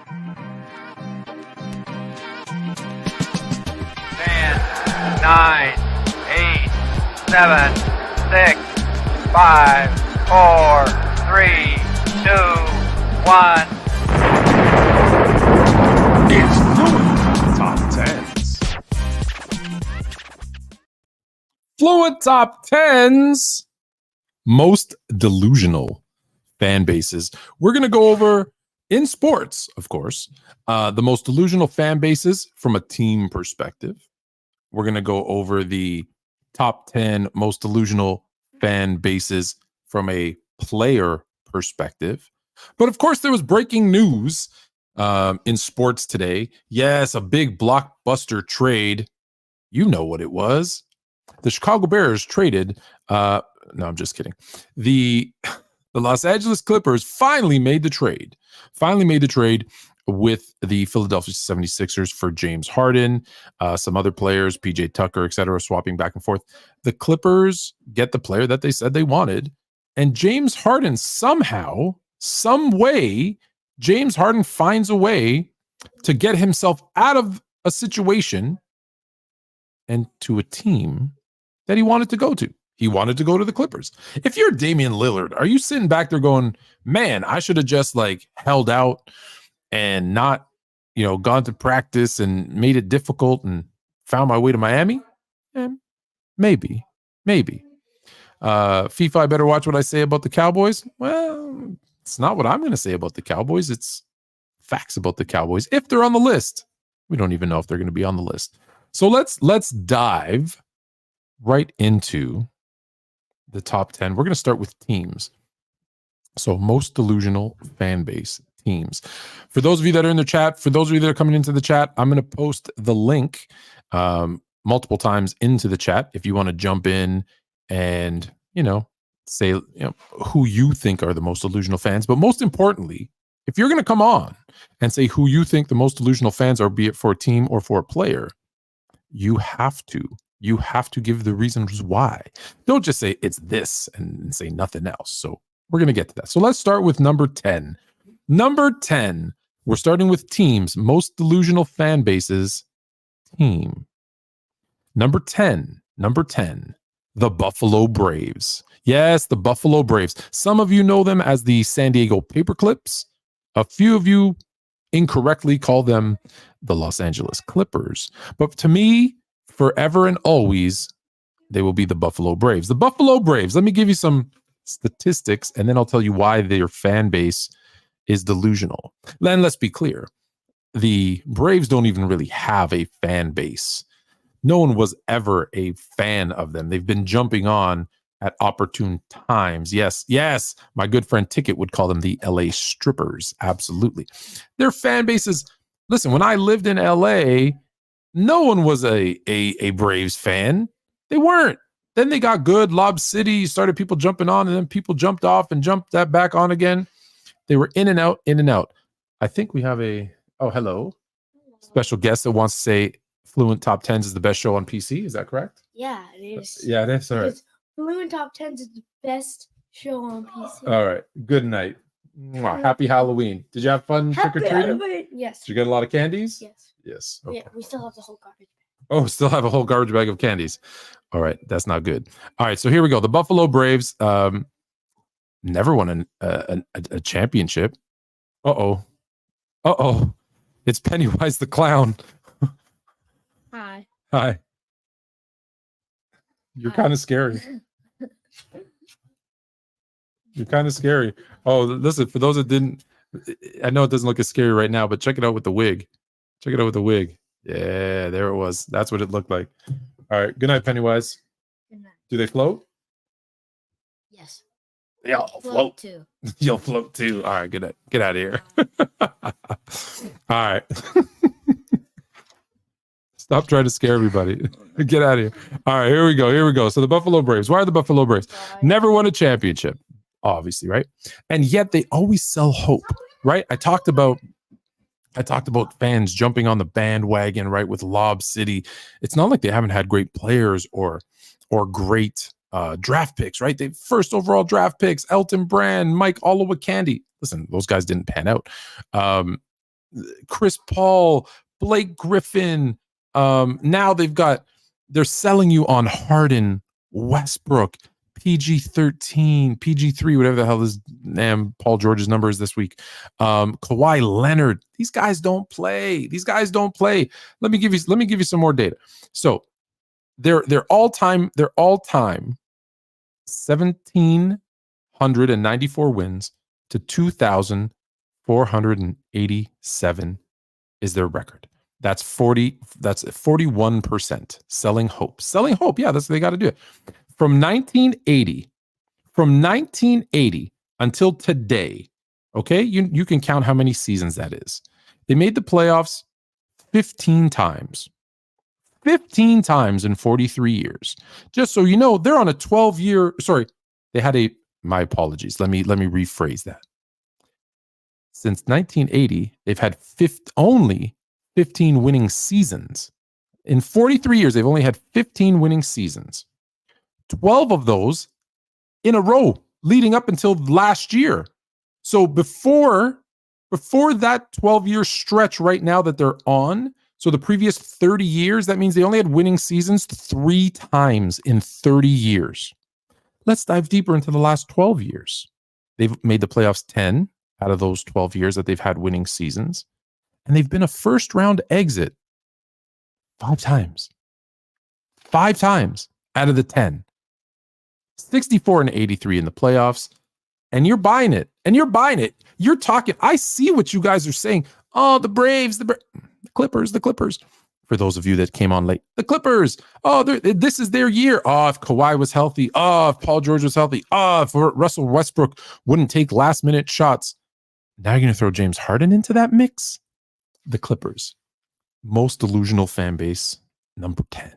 10, 9, 8, 7, 6, 5, 4, 3, 2, 1. It's Fluent Top 10s. Fluent Top 10s. Most delusional fan bases. We're going to go over, in sports, of course, the most delusional fan bases from a team perspective. We're going to go over the top 10 most delusional fan bases from a player perspective. But of course, there was breaking news in sports today. Yes, a big blockbuster trade. You know what it was. The Chicago Bears traded. No, I'm just kidding. The Los Angeles Clippers finally made the trade. With the Philadelphia 76ers for James Harden, some other players, PJ Tucker, etc., swapping back and forth. The Clippers get the player that they said they wanted. And James Harden somehow, some way, James Harden finds a way to get himself out of a situation and to a team that he wanted to go to. He wanted to go to the Clippers. If you're Damian Lillard, are you sitting back there going, man, I should have just held out and not, gone to practice and made it difficult and found my way to Miami? Maybe. FIFA, I better watch what I say about the Cowboys. Well, it's not what I'm going to say about the Cowboys. It's facts about the Cowboys. If they're on the list, we don't even know if they're going to be on the list. So let's dive right into the top 10. We're going to start with teams. So most delusional fan base teams. For those of you that are in the chat, for those of you that are coming into the chat, I'm going to post the link multiple times into the chat if you want to jump in and, say who you think are the most delusional fans. But most importantly, if you're going to come on and say who you think the most delusional fans are, be it for a team or for a player, you have to give the reasons why. Don't just say it's this and say nothing else. So we're going to get to that. So let's start with number 10. Number 10, we're starting with teams, most delusional fan bases, team. Number 10, the Buffalo Braves. Yes, the Buffalo Braves. Some of you know them as the San Diego Paperclips. A few of you incorrectly call them the Los Angeles Clippers. But to me, forever and always, they will be the Buffalo Braves. The Buffalo Braves, let me give you some statistics, and then I'll tell you why their fan base is delusional. Then let's be clear. The Braves don't even really have a fan base. No one was ever a fan of them. They've been jumping on at opportune times. Yes, my good friend Ticket would call them the LA Strippers. Absolutely. Their fan bases, listen, when I lived in LA, no one was a Braves fan. They weren't. Then they got good. Lob City started people jumping on, and then people jumped off and jumped that back on again. They were in and out. I think we have hello. Special guest that wants to say Fluent Top 10s is the best show on PC. Is that correct? Yeah, it is. Yeah, it is. All right. Fluent Top 10s is the best show on PC. All right. Good night. Mwah. Happy Halloween. Did you have fun trick-or-treating? Yes. Did you get a lot of candies? Yes. Okay. Yeah, we still have the whole garbage bag. Oh, still have a whole garbage bag of candies. All right. That's not good. All right. So here we go. The Buffalo Braves never won a championship. Uh-oh. It's Pennywise the Clown. Hi. You're kind of scary. Oh, listen, for those that didn't, I know it doesn't look as scary right now, but check it out with the wig. Yeah, there it was. That's what it looked like. All right. Good night, Pennywise. Good night. Do they float? Yes. Yeah, I'll float too. You'll float too. All right, good night. Get out of here. All right. Stop trying to scare everybody. Get out of here. All right, here we go. So the Buffalo Braves. Why are the Buffalo Braves? Never won a championship, obviously, right? And yet they always sell hope, right? I talked about fans jumping on the bandwagon, right, with Lob City. It's not like they haven't had great players or great draft picks, right? They first overall draft picks, Elton Brand, Mike Olowokandi. Listen, those guys didn't pan out. Chris Paul, Blake Griffin. Now they're selling you on Harden, Westbrook, PG-13, PG-3, whatever the hell is Paul George's number is this week. Kawhi Leonard. These guys don't play. Let me give you some more data. So their all-time 1,794 wins to 2,487 is their record. That's 41%. Selling hope. Yeah, that's they got to do it. From 1980 until today, okay? You can count how many seasons that is. They made the playoffs 15 times. 15 times in 43 years. Just so you know, they're on a 12-year, my apologies. Let me rephrase that. Since 1980, they've had only 15 winning seasons. In 43 years, they've only had 15 winning seasons. 12 of those in a row leading up until last year. So before that 12-year stretch right now that they're on, so the previous 30 years, that means they only had winning seasons 3 times in 30 years. Let's dive deeper into the last 12 years. They've made the playoffs 10 out of those 12 years that they've had winning seasons. And they've been a first-round exit 5 times. 5 times out of the 10. 64 and 83 in the playoffs. And you're buying it. You're talking. I see what you guys are saying. Oh, the Braves, the Clippers. For those of you that came on late, the Clippers. Oh, this is their year. Oh, if Kawhi was healthy. Oh, if Paul George was healthy. Oh, if Russell Westbrook wouldn't take last-minute shots. Now you're going to throw James Harden into that mix? The Clippers. Most delusional fan base, number 10.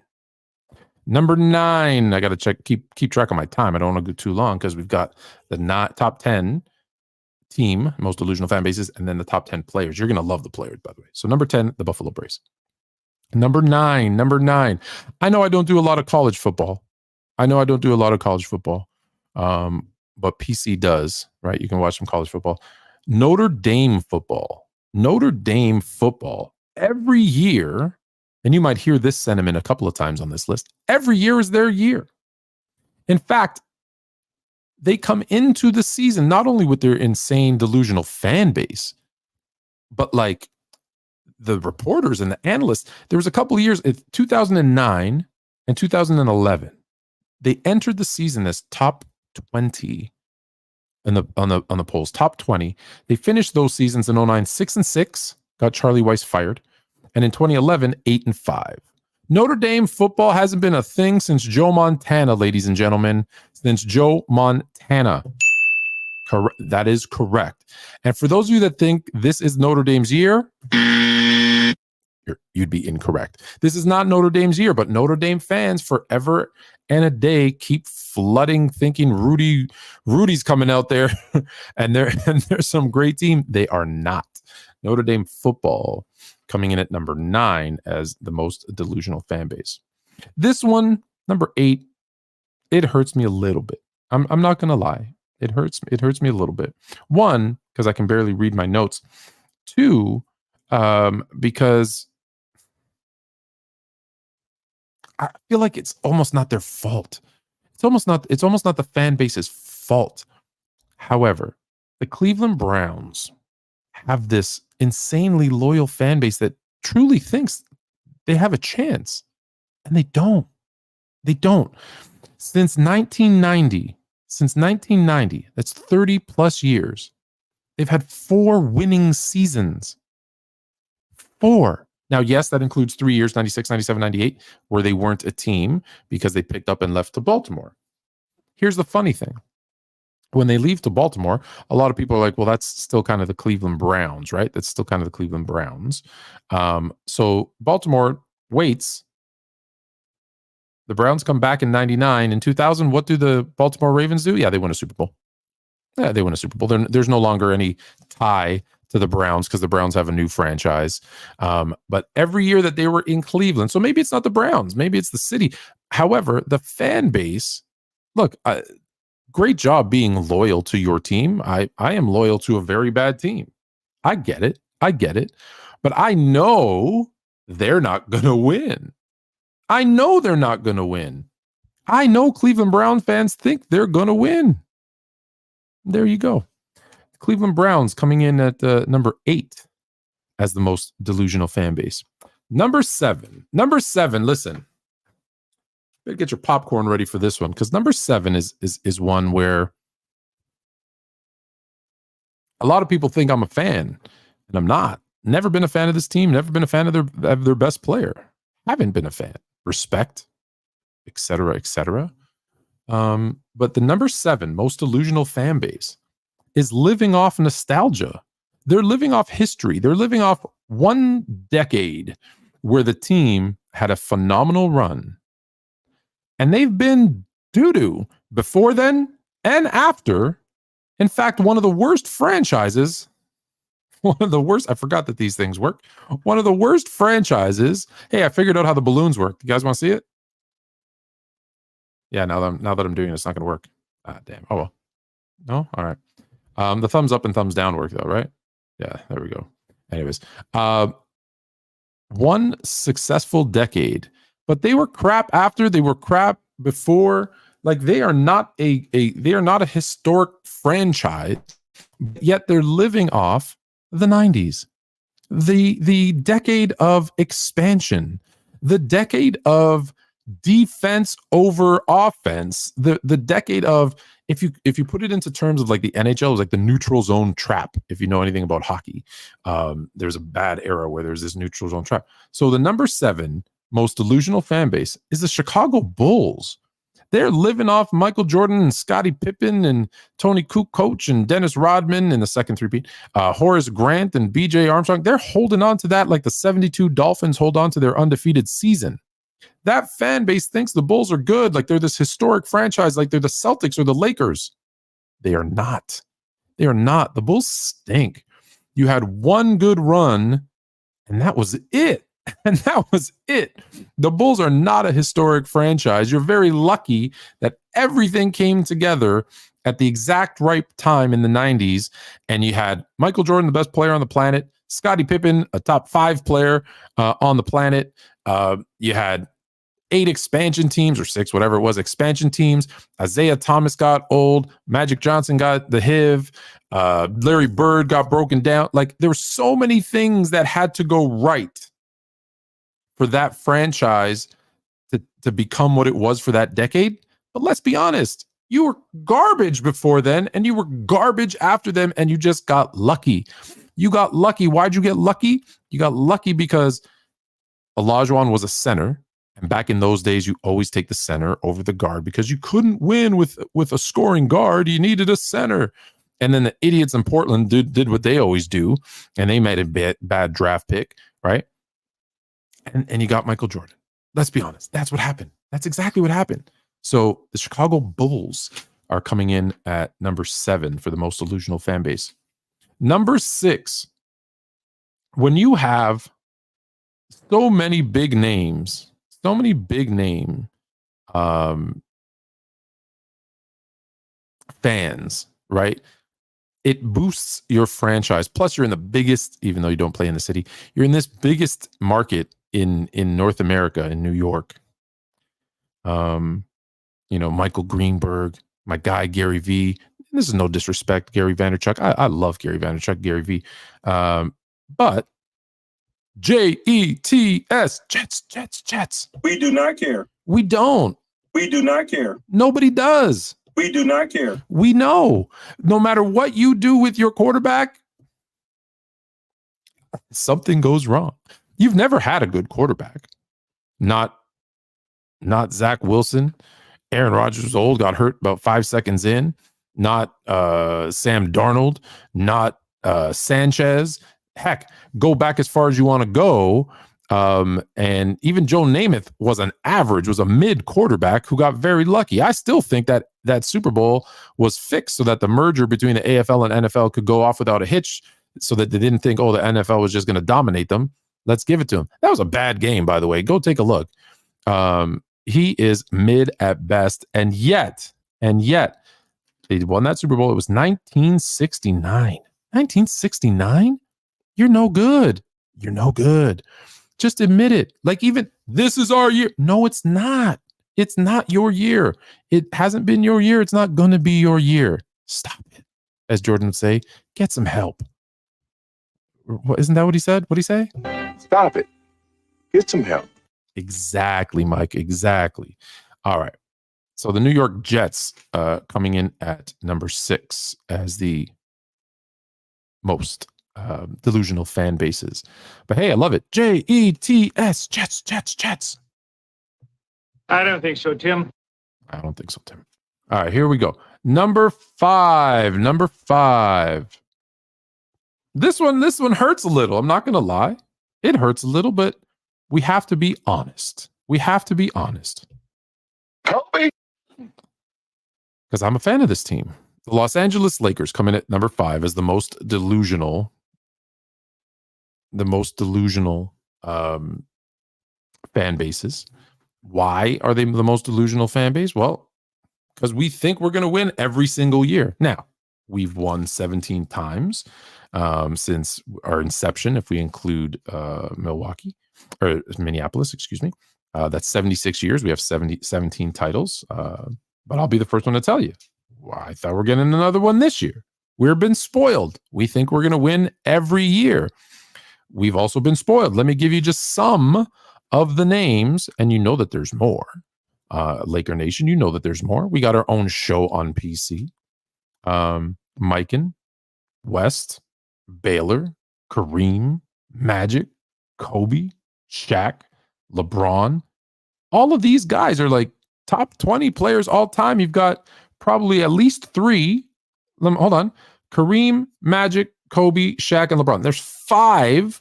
Number 9, I got to check, keep track of my time. I don't want to go too long because we've got the top 10 team, most delusional fan bases, and then the top 10 players. You're going to love the players, by the way. So number 10, the Buffalo Braves. Number 9. I know I don't do a lot of college football. But PC does, right? You can watch some college football. Notre Dame football. Every year, and you might hear this sentiment a couple of times on this list, every year is their year. In fact, they come into the season not only with their insane delusional fan base, but like the reporters and the analysts. There was a couple of years, 2009 and 2011, they entered the season as top 20 on the polls, top 20. They finished those seasons in 2009 6-6, got Charlie Weiss fired, and in 2011 8-5. Notre Dame football hasn't been a thing since Joe Montana, ladies and gentlemen. Since Joe Montana. That is correct. And for those of you that think this is Notre Dame's year, you'd be incorrect. This is not Notre Dame's year, but Notre Dame fans forever and a day keep flooding, thinking Rudy's coming out there, and there's some great team. They are not. Notre Dame football coming in at number 9 as the most delusional fan base. This one, number 8, it hurts me a little bit. I'm not gonna lie. It hurts me a little bit. 1, because I can barely read my notes. 2, because I feel like it's almost not their fault. It's almost not the fan base's fault. However, the Cleveland Browns have this insanely loyal fan base that truly thinks they have a chance, and they don't. Since 1990, that's 30 plus years, they've had 4 winning seasons. 4. Now, yes, that includes 3 years, 96, 97, 98, where they weren't a team because they picked up and left to Baltimore. Here's the funny thing. When they leave to Baltimore, a lot of people are like, well, that's still kind of the Cleveland Browns, right? That's still kind of the Cleveland Browns. So Baltimore waits. The Browns come back in 99. In 2000, what do the Baltimore Ravens do? Yeah, they win a Super Bowl. There's no longer any tie to the Browns because the Browns have a new franchise. But every year that they were in Cleveland, so maybe it's not the Browns, maybe it's the city. However, the fan base, look, great job being loyal to your team. I am loyal to a very bad team. I get it. I get it. But I know they're not going to win. I know they're not going to win. I know Cleveland Browns fans think they're going to win. There you go. Cleveland Browns coming in at number 8 as the most delusional fan base. Number 7, listen. Better get your popcorn ready for this one, because number 7 is one where a lot of people think I'm a fan, and I'm not. Never been a fan of this team. Never been a fan of their best player. Haven't been a fan. Respect, etc., etc. But the number 7 most delusional fan base is living off nostalgia. They're living off history. They're living off one decade where the team had a phenomenal run. And they've been doo-doo before then and after. In fact, one of the worst franchises, I forgot that these things work. One of the worst franchises. Hey, I figured out how the balloons work. You guys want to see it? Yeah, now that I'm doing it, it's not going to work. Ah, damn. Oh, well. No? All right. The thumbs up and thumbs down work, though, right? Yeah, there we go. Anyways, one successful decade, but they were crap after, they were crap before. Like, they are not a historic franchise, yet they're living off the 90s, the decade of expansion, the decade of defense over offense, the decade of, if you put it into terms of like the NHL, it was like the neutral zone trap. If you know anything about hockey, there's a bad era where there's this neutral zone trap. So the number 7 most delusional fan base is the Chicago Bulls. They're living off Michael Jordan and Scottie Pippen and Tony Kukoc and Dennis Rodman in the second three-peat, Horace Grant and B.J. Armstrong. They're holding on to that like the 72 Dolphins hold on to their undefeated season. That fan base thinks the Bulls are good, like they're this historic franchise, like they're the Celtics or the Lakers. They are not. They are not. The Bulls stink. You had one good run, and that was it. And that was it. The Bulls are not a historic franchise. You're very lucky that everything came together at the exact right time in the 90s, and you had Michael Jordan, the best player on the planet, Scottie Pippen, a top 5 player on the planet. You had 8 expansion teams, or 6, whatever it was, expansion teams. Isaiah Thomas got old. Magic Johnson got the HIV. Larry Bird got broken down. Like, there were so many things that had to go right for that franchise to become what it was for that decade. But let's be honest, you were garbage before then, and you were garbage after them, and you just got lucky. You got lucky. Why'd you get lucky? You got lucky because Olajuwon was a center. And back in those days, you always take the center over the guard because you couldn't win with a scoring guard. You needed a center. And then the idiots in Portland did what they always do, and they made a bad draft pick, right? And you got Michael Jordan. Let's be honest. That's what happened. That's exactly what happened. So the Chicago Bulls are coming in at number 7 for the most delusional fan base. Number 6, when you have so many big names, fans, right? It boosts your franchise. Plus, you're in the biggest, even though you don't play in the city, you're in this biggest market in North America, in New York. Michael Greenberg, my guy Gary V. This is no disrespect, Gary Vaynerchuk. I love Gary Vaynerchuk, Gary V. But Jets, Jets. We do not care. We don't. We do not care. Nobody does. We do not care. We know. No matter what you do with your quarterback, something goes wrong. You've never had a good quarterback. Not Zach Wilson. Aaron Rodgers was old, got hurt about 5 seconds in. Not Sam Darnold. Not Sanchez. Heck, go back as far as you want to go. And even Joe Namath was a mid quarterback who got very lucky. I still think that Super Bowl was fixed so that the merger between the AFL and NFL could go off without a hitch, so that they didn't think, the NFL was just going to dominate them. Let's give it to him. That was a bad game, by the way. Go take a look. He is mid at best. And yet they won that Super Bowl. It was 1969. 1969? You're no good. You're no good. Just admit it. Like, even this is our year. No, it's not. It's not your year. It hasn't been your year. It's not going to be your year. Stop it. As Jordan would say, get some help. Isn't that what he said? What'd he say? Stop it. Get some help. Exactly, Mike. Exactly. All right. So the New York Jets coming in at number 6 as the most delusional fan bases. But hey, I love it. Jets, Jets. I don't think so, Tim. I don't think so, Tim. All right, here we go. Number 5. This one hurts a little. I'm not going to lie. It hurts a little, but we have to be honest. Kobe. Because I'm a fan of this team. The Los Angeles Lakers come in at number 5 as the most delusional fan bases. Why are they the most delusional fan base? Well, because we think we're going to win every single year. Now, we've won 17 times since our inception, if we include Minneapolis, excuse me. That's 76 years. We have 17 titles. But I'll be the first one to tell you, I thought we're getting another one this year. We've been spoiled. We think we're going to win every year. We've also been spoiled. Let me give you just some of the names, and you know that there's more. Laker Nation, you know that there's more. We got our own show on PC. Mikan, West, Baylor, Kareem, Magic, Kobe, Shaq, LeBron. All of these guys are like top 20 players all time. You've got probably at least 3. Hold on. Kareem, Magic, Kobe, Shaq, and LeBron. There's 5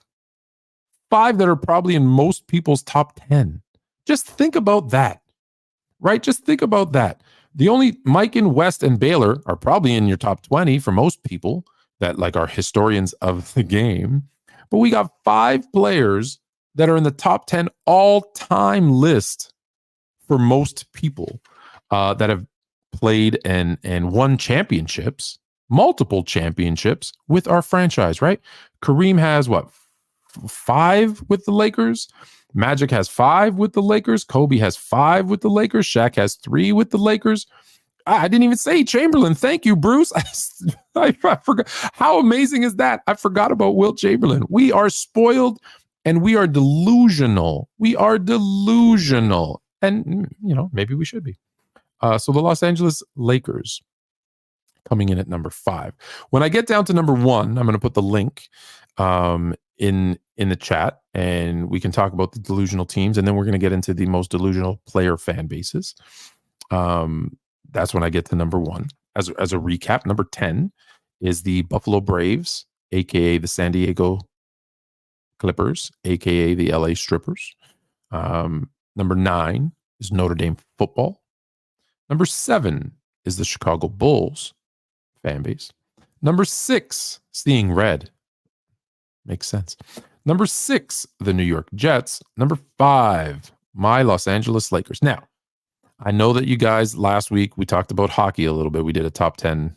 that are probably in most people's top 10. Just think about that, right? Just think about that. The only Mikan, West, and Baylor are probably in your top 20 for most people that like are historians of the game. But we got 5 players that are in the top 10 all-time list for most people that have played and won championships, multiple championships with our franchise, right? Kareem has what, 5 with the Lakers? Magic has 5 with the Lakers. Kobe has 5 with the Lakers. Shaq has 3 with the Lakers. I didn't even say Chamberlain. Thank you, Bruce. I forgot. How amazing is that? I forgot about Wilt Chamberlain. We are spoiled and we are delusional. And, maybe we should be. So the Los Angeles Lakers coming in at number 5. When I get down to number 1, I'm going to put the link in the chat, and we can talk about the delusional teams, and then we're going to get into the most delusional player fan bases. That's when I get to number 1. As a recap, number 10 is the Buffalo Braves, aka the San Diego Clippers, aka the LA Strippers. Number 9 is Notre Dame football. Number 7 is the Chicago Bulls fan base. Number 6, Seeing Red. Makes sense. Number 6, the New York Jets. Number 5, my Los Angeles Lakers. Now, I know that you guys last week we talked about hockey a little bit. We did a top 10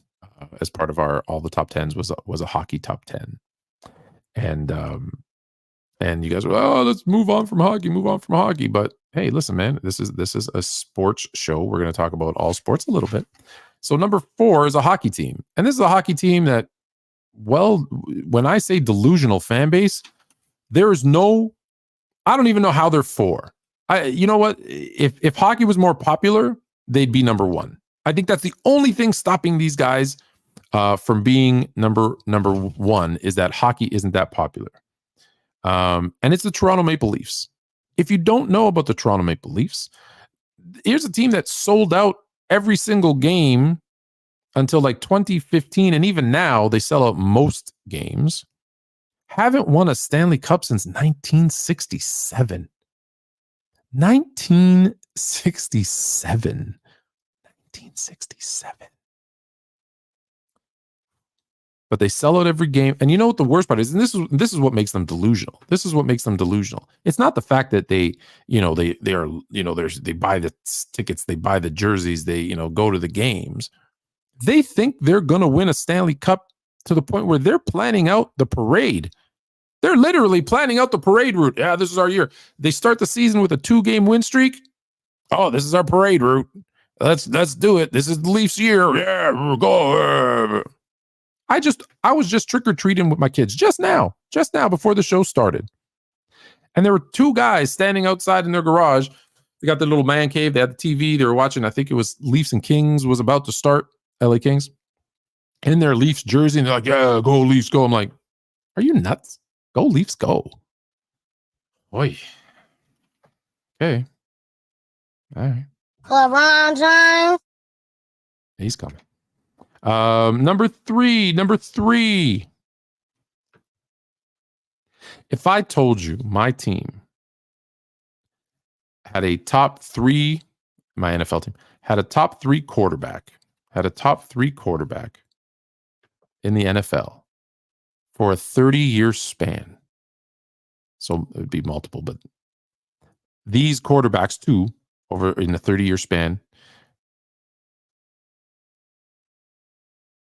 as part of our all the top 10s was a hockey top 10. And you guys were, let's move on from hockey. But hey, listen, man, this is a sports show. We're going to talk about all sports a little bit. So number 4 is a hockey team. And this is a hockey team that, well, when I say delusional fan base, there is no, I don't even know how they're 4. You know what? If hockey was more popular, they'd be number 1. I think that's the only thing stopping these guys from being number 1 is that hockey isn't that popular. And it's the Toronto Maple Leafs. If you don't know about the Toronto Maple Leafs, here's a team that sold out every single game until like 2015. And even now they sell out most games. Haven't won a Stanley Cup since 1967. 1967. But they sell out every game. And you know what the worst part is? And this is what makes them delusional. It's not the fact that they buy the tickets, they buy the jerseys, they go to the games. They think they're going to win a Stanley Cup to the point where they're planning out the parade They're literally planning out the parade route. Yeah, this is our year. They start the season with a 2-game win streak. Oh, this is our parade route. Let's do it. This is the Leafs year. Yeah, go. I was just trick-or-treating with my kids just now before the show started. And there were 2 guys standing outside in their garage. They got their little man cave. They had the TV. They were watching, I think it was Leafs and Kings was about to start, LA Kings. In their Leafs jersey. And they're like, yeah, go Leafs, go. I'm like, are you nuts? Go Leafs, go. Boy. Okay. All right. LeBron James. He's coming. Number three. If I told you my team had a top 3, my NFL team had a top 3 quarterback, in the NFL for a 30-year span. So it would be multiple, but these quarterbacks too, over in a 30-year span.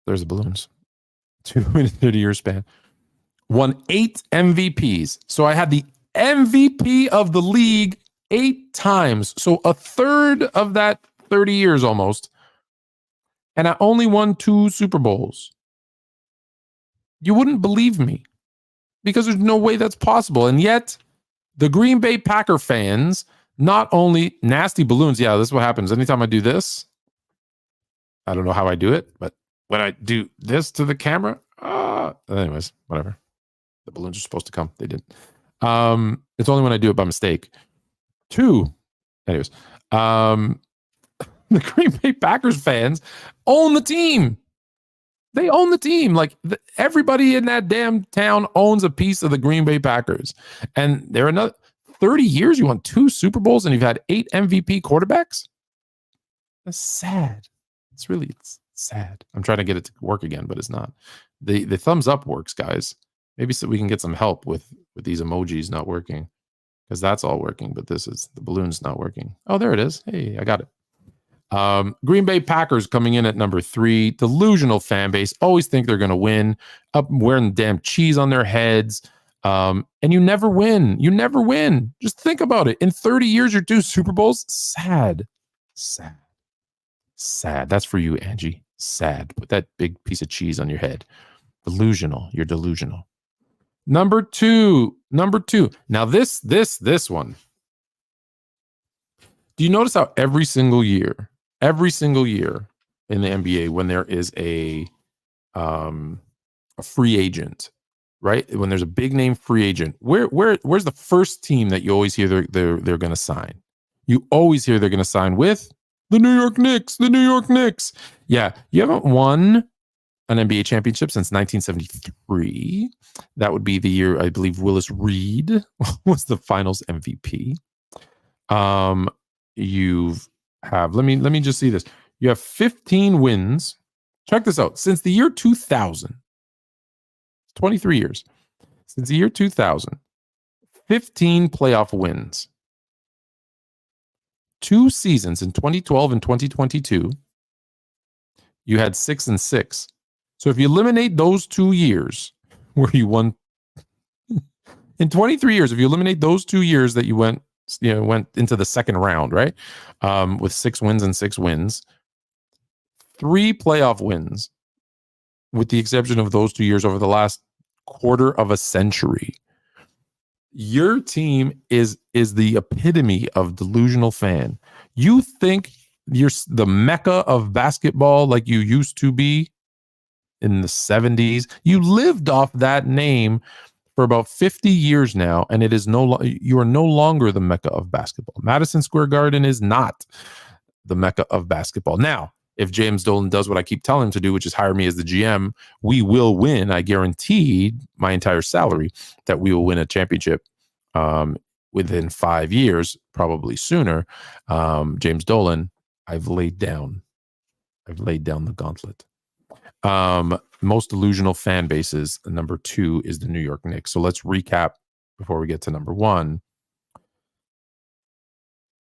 There's the balloons. 2 in a 30-year span. Won 8 MVPs. So I had the MVP of the league 8 times. So a third of that 30 years almost. And I only won 2 Super Bowls. You wouldn't believe me because there's no way that's possible. And yet the Green Bay Packer fans, not only nasty balloons. Yeah, this is what happens. Anytime I do this, I don't know how I do it, but when I do this to the camera, anyways, whatever. The balloons are supposed to come. They didn't. It's only when I do it by mistake. 2. Anyways, the Green Bay Packers fans own the team. They own the team. Like everybody in that damn town owns a piece of the Green Bay Packers. And they're another 30 years. You won 2 Super Bowls and you've had 8 MVP quarterbacks. That's sad. It's sad. I'm trying to get it to work again, but it's not. The thumbs up works, guys. Maybe so we can get some help with these emojis not working, because that's all working, but this is the balloon's not working. Oh, there it is. Hey, I got it. Green Bay Packers coming in at number 3. Delusional fan base. Always think they're going to win. Up wearing damn cheese on their heads. And you never win. You never win. Just think about it. In 30 years, you're 2 Super Bowls. Sad. That's for you, Angie. Sad. Put that big piece of cheese on your head. Delusional. You're delusional. Number two. Now this one. Do you notice how every single year in the NBA, when there is a free agent, right? When there's a big name free agent, where's the first team that you always hear they're going to sign? You always hear they're going to sign with the New York Knicks. The New York Knicks. Yeah, you haven't won an NBA championship since 1973. That would be the year, I believe, Willis Reed was the finals MVP. Let me just see this. You have 15 wins. Check this out. Since the year 2000, 23 years. Since the year 2000, 15 playoff wins. 2 seasons in 2012 and 2022, you had 6-6. So if you eliminate those 2 years where you won in 23 years, if you eliminate those 2 years that you went into the second round, right? With 6 wins and 6 wins, 3 playoff wins, with the exception of those 2 years over the last quarter of a century. Your team is the epitome of delusional fan. You think you're the mecca of basketball like you used to be in the 70s. You lived off that name for about 50 years now, and it is you are no longer the mecca of basketball. Madison Square Garden is not the mecca of basketball. Now, if James Dolan does what I keep telling him to do, which is hire me as the GM, we will win. I guarantee my entire salary that we will win a championship within 5 years, probably sooner. James Dolan, I've laid down the gauntlet. Most delusional fan bases. Number 2 is the New York Knicks. So let's recap before we get to number 1.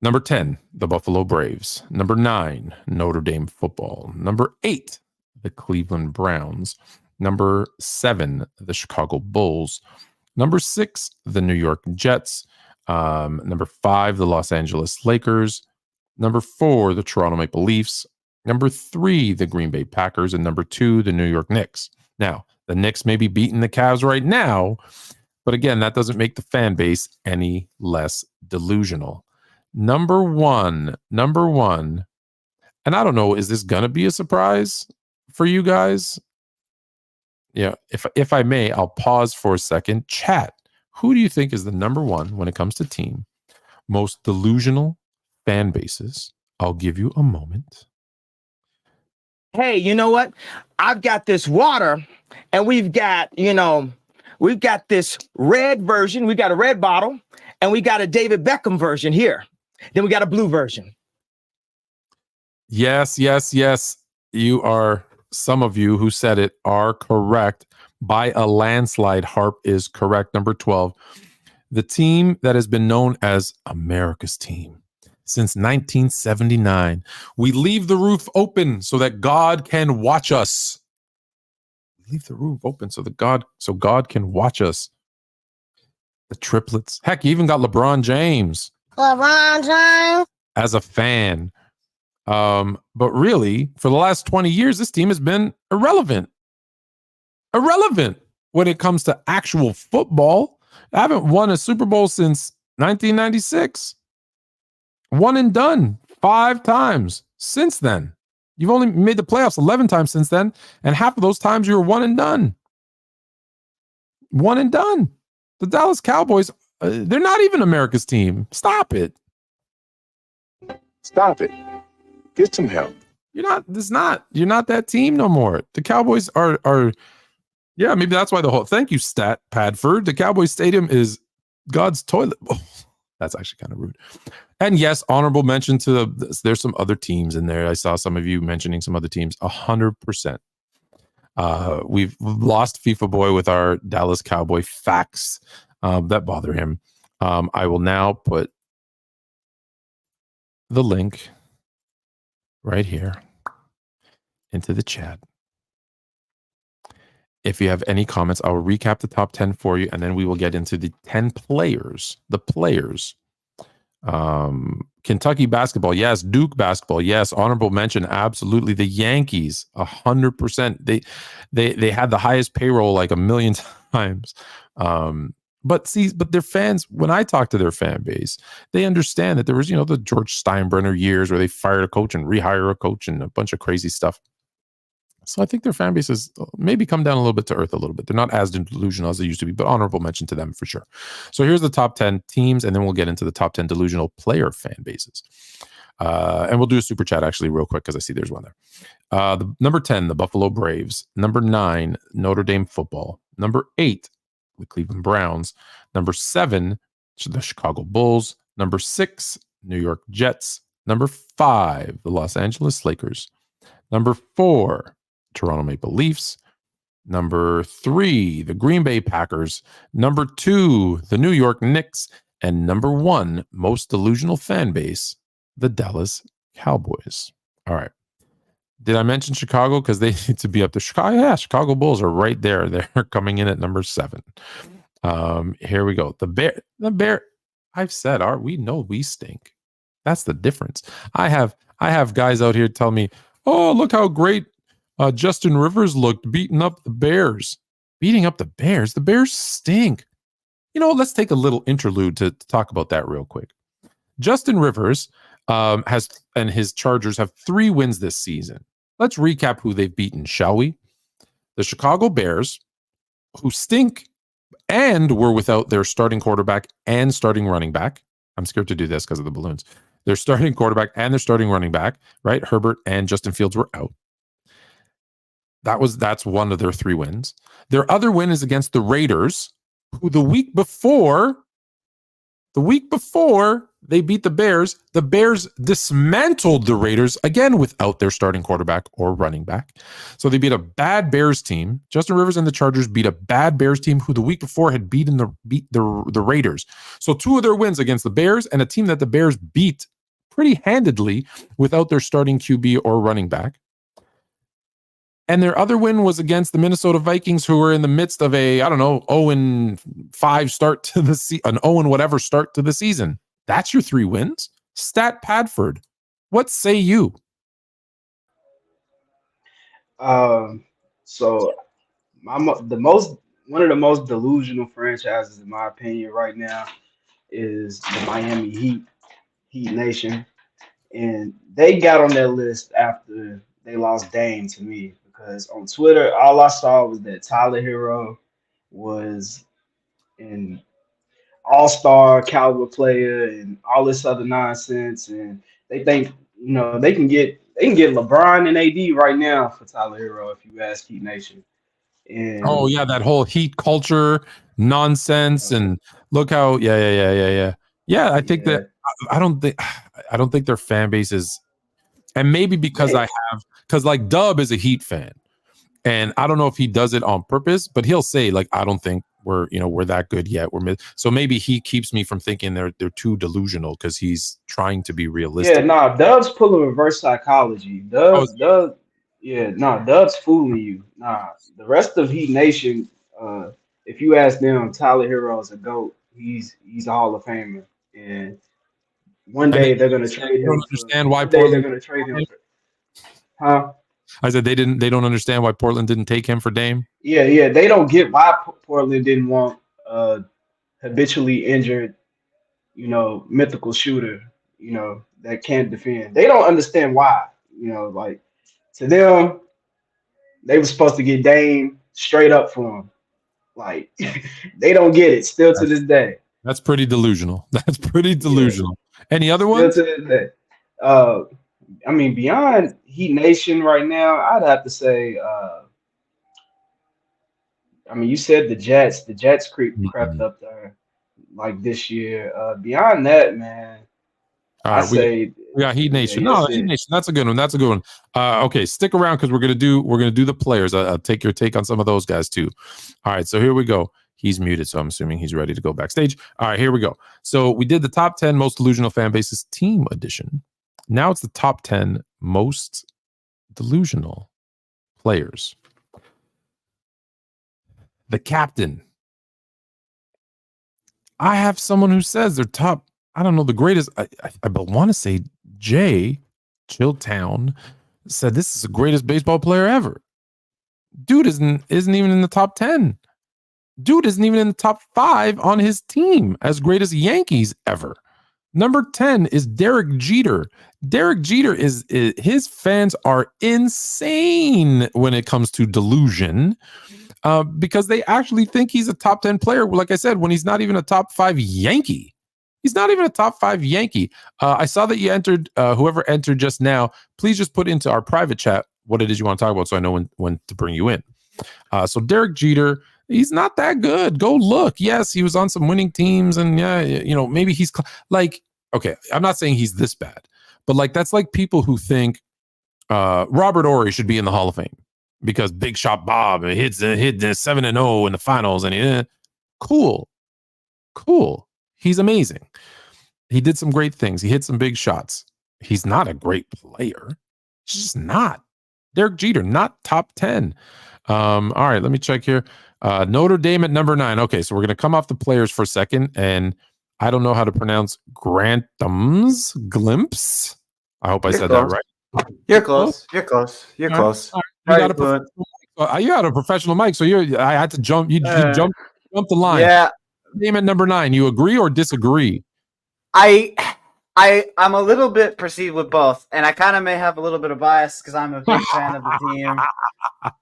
Number 10, the Buffalo Braves. Number 9, Notre Dame football. Number 8, the Cleveland Browns. Number 7, the Chicago Bulls. Number 6, the New York Jets. Number 5, the Los Angeles Lakers. Number 4, the Toronto Maple Leafs. Number 3, the Green Bay Packers. And number 2, the New York Knicks. Now, the Knicks may be beating the Cavs right now, but again, that doesn't make the fan base any less delusional. Number one, and I don't know, is this going to be a surprise for you guys? Yeah, if I may, I'll pause for a second. Chat, who do you think is the number one when it comes to team most delusional fan bases? I'll give you a moment. Hey, you know what? I've got this water and we've got this red version. We got a red bottle and we got a David Beckham version here. Then we got a blue version. Yes. Some of you who said it are correct by a landslide. Harp is correct. Number 12, the team that has been known as America's team since 1979. We leave the roof open so that God can watch us. Leave the roof open so God can watch us. The triplets. Heck, you even got LeBron James as a fan. But really, for the last 20 years, this team has been irrelevant when it comes to actual football. I haven't won a Super Bowl since 1996. One and done 5 times since then. You've only made the playoffs 11 times since then, and half of those times you were one and done. One and done. The Dallas Cowboys, they're not even America's team. Stop it. Stop it. Get some help. You're not that team no more. The Cowboys are yeah, maybe that's why thank you, Stat Padford. The Cowboys Stadium is God's toilet bowl. That's actually kind of rude. And yes, honorable mention to there's some other teams in there. I saw some of you mentioning some other teams. 100%. We've lost FIFA Boy with our Dallas Cowboy facts that bother him. I will now put the link right here into the chat. If you have any comments, I will recap the top 10 for you, and then we will get into the 10 players. The players. Kentucky basketball, yes. Duke basketball, yes. Honorable mention, absolutely. The Yankees, 100%. They had the highest payroll like 1 million times. But their fans, when I talk to their fan base, they understand that there was, the George Steinbrenner years where they fired a coach and rehire a coach and a bunch of crazy stuff. So I think their fan bases maybe come down a little bit to earth a little bit. They're not as delusional as they used to be, but honorable mention to them for sure. So here's the top 10 teams, and then we'll get into the top 10 delusional player fan bases. And we'll do a super chat actually real quick because I see there's one there. The number 10, the Buffalo Braves. Number 9, Notre Dame football. Number 8, the Cleveland Browns. Number 7, the Chicago Bulls. Number 6, New York Jets. Number 5, the Los Angeles Lakers. Number 4, Toronto Maple Leafs. Number 3, the Green Bay Packers. Number 2, the New York Knicks. And number 1, most delusional fan base, the Dallas Cowboys. All right. Did I mention Chicago? Because they need to be up there. Chicago Bulls are right there. They're coming in at number 7. Here we go. The Bear. I've said, we know we stink. That's the difference. I have guys out here tell me, oh, look how great Justin Rivers looked beating up the Bears. Beating up the Bears? The Bears stink. Let's take a little interlude to talk about that real quick. Justin Rivers has and his Chargers have 3 wins this season. Let's recap who they've beaten, shall we? The Chicago Bears, who stink and were without their starting quarterback and starting running back. I'm scared to do this because of the balloons. Their starting quarterback and their starting running back, right? Herbert and Justin Fields were out. That's one of their 3 wins. Their other win is against the Raiders, who the week before they beat the Bears dismantled the Raiders, again without their starting quarterback or running back. So they beat a bad Bears team. Justin Rivers and the Chargers beat a bad Bears team who the week before had beat the Raiders. So 2 of their wins against the Bears and a team that the Bears beat pretty handedly without their starting QB or running back. And their other win was against the Minnesota Vikings, who were in the midst of a, 0-5 start to the season, an 0-whatever start to the season. That's your 3 wins? Stat Padford. What say you? So one of the most delusional franchises, in my opinion, right now is the Miami Heat Nation. And they got on that list after they lost Dame to me, because on Twitter, all I saw was that Tyler Hero was an all-star caliber player and all this other nonsense. And they think, they can get LeBron and AD right now for Tyler Hero, if you ask Heat Nation. And Oh yeah, that whole Heat culture nonsense, and look how yeah. I think that I don't think their fan base is, and maybe because like Dub is a Heat fan, and I don't know if he does it on purpose, but he'll say like, I don't think we're that good yet. So maybe he keeps me from thinking they're too delusional because he's trying to be realistic. Yeah, Dub's pulling reverse psychology. Dub's fooling you. The rest of Heat Nation, if you ask them, Tyler Hero is a GOAT. He's a Hall of Famer, and one day they're going to trade him. Don't understand why Portland. They're going to trade him. Huh? I said they don't understand why Portland didn't take him for Dame. Yeah. They don't get why Portland didn't want habitually injured, mythical shooter, that can't defend. They don't understand why. Like, to them, they were supposed to get Dame straight up for him. Like, they don't get it still to this day. That's pretty delusional. Any other ones? Still to this day. Beyond Heat Nation right now, I'd have to say, you said the Jets. The Jets crept up there like this year. Beyond that, man, I say we got Heat Nation. Heat Nation. That's a good one. Okay, stick around because we're gonna do the players. I'll take your take on some of those guys too. All right, so here we go. He's muted, so I'm assuming he's ready to go backstage. All right, here we go. So we did the top 10 most delusional fan bases team edition. Now it's the top 10 most delusional players. The captain. I have someone who says they're top, I don't know, the greatest. I want to say Jay Chilltown said this is the greatest baseball player ever. Dude isn't even in the top 10. Dude isn't even in the top 5 on his team as greatest Yankees ever. Number 10 is Derek Jeter. Derek Jeter is his fans are insane when it comes to delusion, because they actually think he's a top 10 player. Like I said, when he's not even a top 5 Yankee. He's not even a top 5 Yankee. I saw that you entered, whoever entered just now, please just put into our private chat what it is you want to talk about so I know when to bring you in. So Derek Jeter, he's not that good. Go look. Yes, he was on some winning teams, and maybe he's like, okay, I'm not saying he's this bad, but like that's like people who think Robert Horry should be in the Hall of Fame because Big Shot Bob hit 7-0 in the finals, and cool. He's amazing. He did some great things. He hit some big shots. He's not a great player. He's just not. Derek Jeter, not top 10. All right, let me check here. Notre Dame at number 9. Okay, so we're going to come off the players for a second, and I don't know how to pronounce Grantham's Glimpse. I hope I said that right. You're close. You're close. You got a professional mic, so I had to jump. You jump the line. Yeah. Name at number 9. You agree or disagree? I'm a little bit perceived with both, and I kind of may have a little bit of bias because I'm a big fan of the team.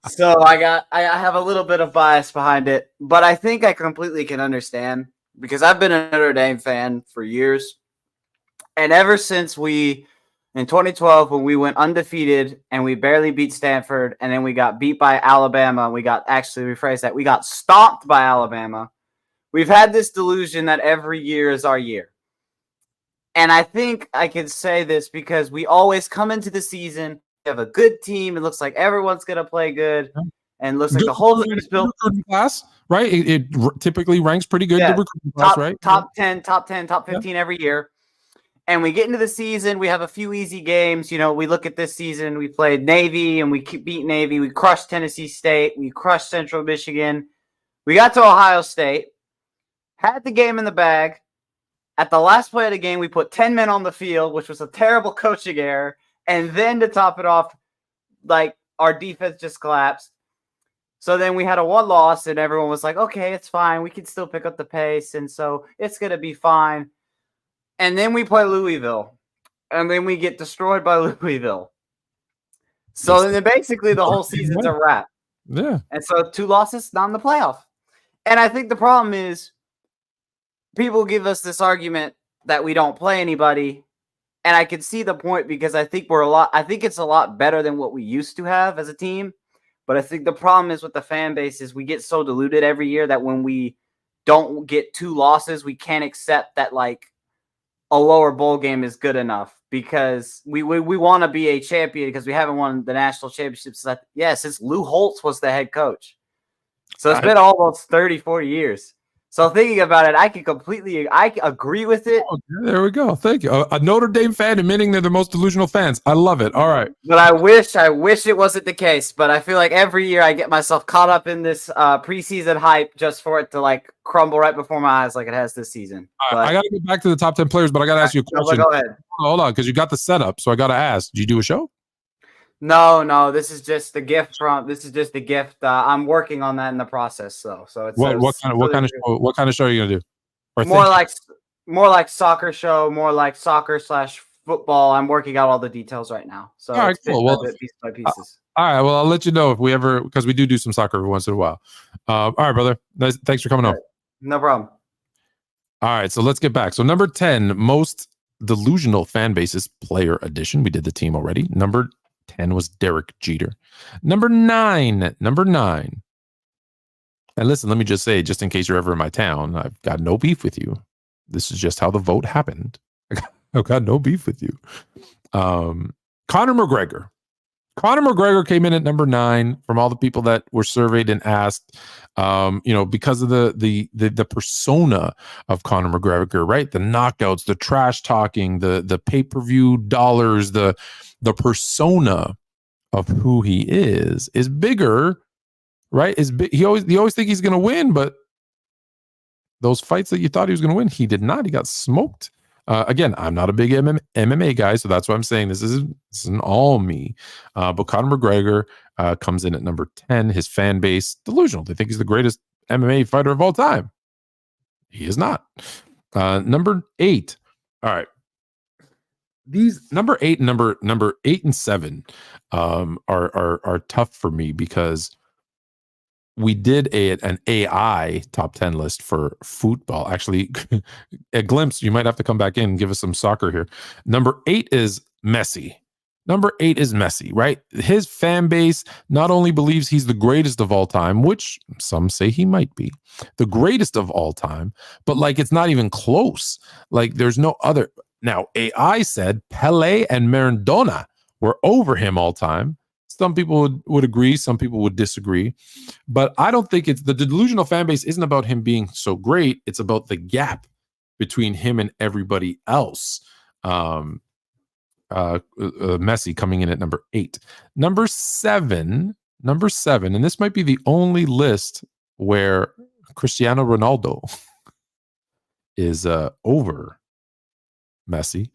So I have a little bit of bias behind it, but I think I completely can understand because I've been a Notre Dame fan for years, and ever since in 2012 when we went undefeated and we barely beat Stanford, and then we got beat by Alabama, we got stomped by Alabama. We've had this delusion that every year is our year. And I think I can say this because we always come into the season, we have a good team. It looks like everyone's going to play good. And it looks like the whole thing is built. Class, right? It typically ranks pretty good. Yeah. The recruiting class, right? Top 10, top 15 every year. And we get into the season, we have a few easy games. You know, we look at this season, we played Navy and we beat Navy. We crushed Tennessee State. We crushed Central Michigan. We got to Ohio State, had the game in the bag. At the last play of the game, we put 10 men on the field, which was a terrible coaching error. And then to top it off, like, our defense just collapsed. So then we had a 1 loss, and everyone was like, okay, it's fine. We can still pick up the pace, and so it's going to be fine. And then we play Louisville, and then we get destroyed by Louisville. So then basically the whole season's a wrap. Yeah. And so 2 losses, not in the playoff. And I think the problem is people give us this argument that we don't play anybody. And I can see the point because I think it's a lot better than what we used to have as a team. But I think the problem is with the fan base is we get so diluted every year that when we don't get 2 losses, we can't accept that like a lower bowl game is good enough because we want to be a champion because we haven't won the national championships. Since Lou Holtz was the head coach. So it's been almost 30, 40 years. So thinking about it, I agree with it. Oh, there we go. Thank you. A Notre Dame fan admitting they're the most delusional fans. I love it. All right. But I wish it wasn't the case. But I feel like every year I get myself caught up in this preseason hype just for it to like crumble right before my eyes like it has this season. I got to get back to the top 10 players, but I got to ask you a question. Go ahead. Hold on, because you got the setup. So I got to ask, did you do a show? No. This is just the gift. I'm working on that in the process, though. So it's what kind of show are you gonna do? Or more like soccer show, more like soccer/football. I'm working out all the details right now. So all right, cool. Well, piece by pieces. All right. Well, I'll let you know if we ever because we do some soccer every once in a while. All right, brother. Thanks for coming on. No problem. All right, so let's get back. So number 10, most delusional fan bases player edition. We did the team already. Number 10 was Derek Jeter. Number nine. And listen, let me just say, just in case you're ever in my town, I've got no beef with you. This is just how the vote happened. I've got no beef with you. Conor McGregor. Conor McGregor came in at number 9 from all the people that were surveyed and asked, because of the persona of Conor McGregor, right? The knockouts, the trash talking, the pay-per-view dollars, the persona of who he is bigger, right? You always think he's going to win, but those fights that you thought he was going to win, he did not. He got smoked. Again, I'm not a big MMA guy, so that's why I'm saying this isn't all me. But Conor McGregor comes in at number 10. His fan base, delusional. They think he's the greatest MMA fighter of all time. He is not. Number 8. All right. These number 8 and number 8 and 7 are tough for me because we did an AI top 10 list for football. Actually, a glimpse. You might have to come back in and give us some soccer here. Number 8 is Messi. Number 8 is Messi, right? His fan base not only believes he's the greatest of all time, which some say he might be the greatest of all time, but like it's not even close. Like there's no other. Now, AI said Pele and Maradona were over him all time. Some people would agree. Some people would disagree. But I don't think it's the delusional fan base isn't about him being so great. It's about the gap between him and everybody else. Messi coming in at number 8. Number 7, and this might be the only list where Cristiano Ronaldo is over Messi.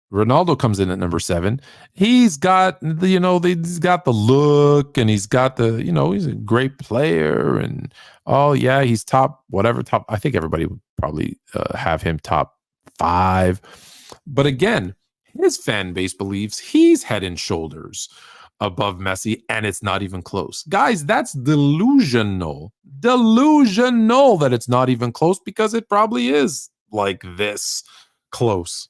Ronaldo comes in at number 7. He's got he's got the look and he's got the, he's a great player and he's top. I think everybody would probably have him top 5. But again, his fan base believes he's head and shoulders above Messi and it's not even close. Guys, that's delusional that it's not even close because it probably is like this close.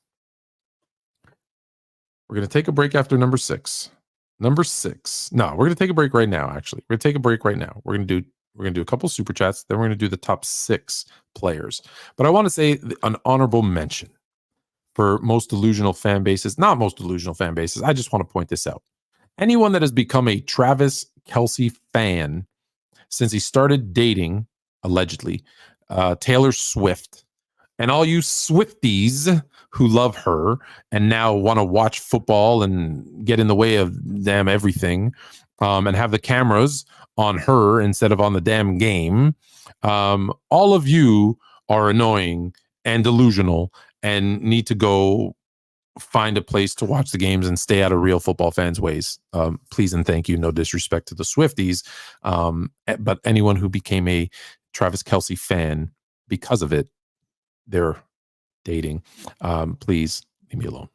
We're going to take a break after number 6. Number 6. No, we're going to take a break right now, actually. We're going to take a break right now. We're going to do a couple super chats. Then we're going to do the top 6 players. But I want to say an honorable mention for most delusional fan bases. Not most delusional fan bases. I just want to point this out. Anyone that has become a Travis Kelce fan since he started dating, allegedly, Taylor Swift, And all you Swifties who love her and now want to watch football and get in the way of damn everything, and have the cameras on her instead of on the damn game, all of you are annoying and delusional and need to go find a place to watch the games and stay out of real football fans' ways. Please and thank you. No disrespect to the Swifties, but anyone who became a Travis Kelce fan because of it, they're dating. Please leave me alone.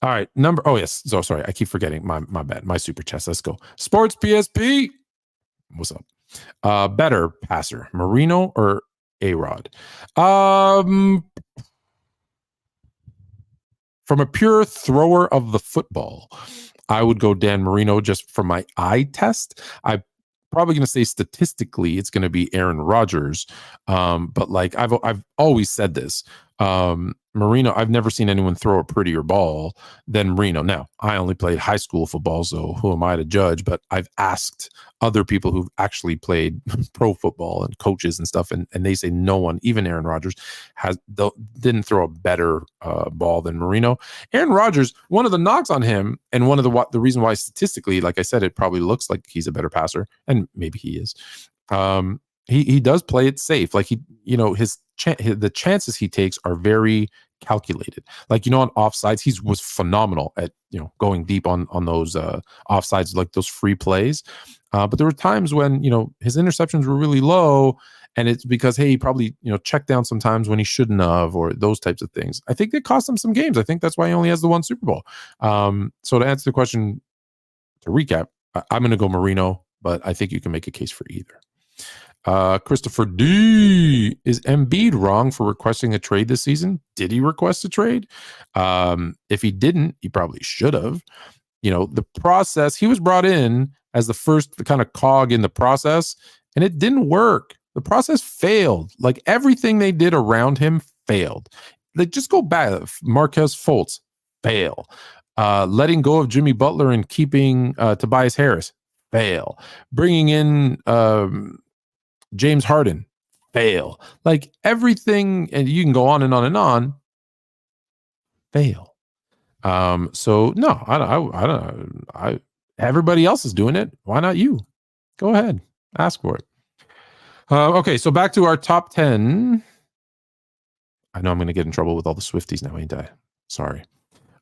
All right, oh yes. So sorry, I keep forgetting. My bad. My super chats. Let's go. Sports PSP. What's up? Better passer, Marino or A-Rod? From a pure thrower of the football, I would go Dan Marino just for my eye test. I'm probably going to say statistically it's going to be Aaron Rodgers. But like I've always said this, Marino, I've never seen anyone throw a prettier ball than Marino. Now, I only played high school football, so who am I to judge? But I've asked other people who've actually played pro football and coaches and stuff, and they say no one, even Aaron Rodgers, didn't throw a better ball than Marino. Aaron Rodgers, one of the knocks on him, and one of the reason why statistically, like I said, it probably looks like he's a better passer, and maybe he is. He does play it safe. Like the chances he takes are very calculated. Like, on offsides, he was phenomenal at, going deep on those offsides, like those free plays. But there were times when, his interceptions were really low, and it's because, hey, he probably, checked down sometimes when he shouldn't have, or those types of things. I think they cost him some games. I think that's why he only has the one Super Bowl. So to answer the question, to recap, I'm going to go Marino, but I think you can make a case for either. Christopher D, is Embiid wrong for requesting a trade this season? Did he request a trade? If he didn't, he probably should have. The process, he was brought in as the first kind of cog in the process, and it didn't work. The process failed. Like, everything they did around him failed. Like, just go back. Marquez Fultz, fail. Letting go of Jimmy Butler and keeping Tobias Harris, fail. Bringing in James Harden, fail. Like, everything, and you can go on and on and on, fail. So no, I don't. Everybody else is doing it. Why not you? Go ahead, ask for it. Okay, so back to our top 10. I know I'm going to get in trouble with all the Swifties now, ain't I? Sorry.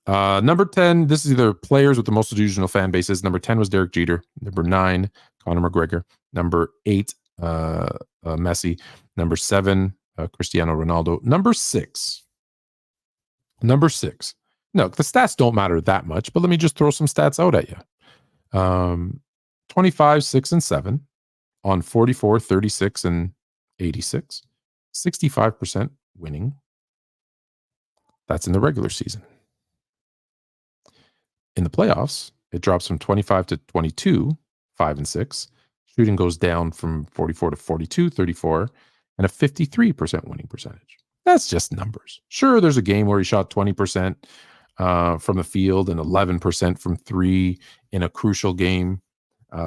Number 10, this is either players with the most delusional fan bases. Number 10 was Derek Jeter. Number 9, Conor McGregor. Number 8, Messi. Number 7, Cristiano Ronaldo. Number 6. No, the stats don't matter that much, but let me just throw some stats out at you. 25, 6, and 7 on 44, 36, and 86. 65% winning. That's in the regular season. In the playoffs, it drops from 25 to 22, 5 and 6. Shooting goes down from 44 to 42, 34, and a 53% winning percentage. That's just numbers. Sure, there's a game where he shot 20% from the field and 11% from 3 in a crucial game,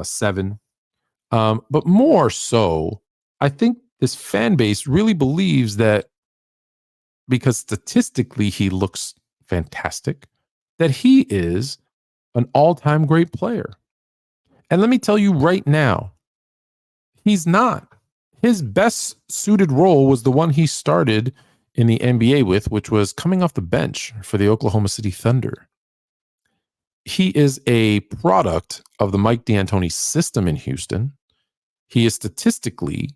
7. But more so, I think this fan base really believes that because statistically he looks fantastic, that he is an all-time great player. And let me tell you right now, he's not. His best suited role was the one he started in the NBA with, which was coming off the bench for the Oklahoma City Thunder. He is a product of the Mike D'Antoni system in Houston. He is statistically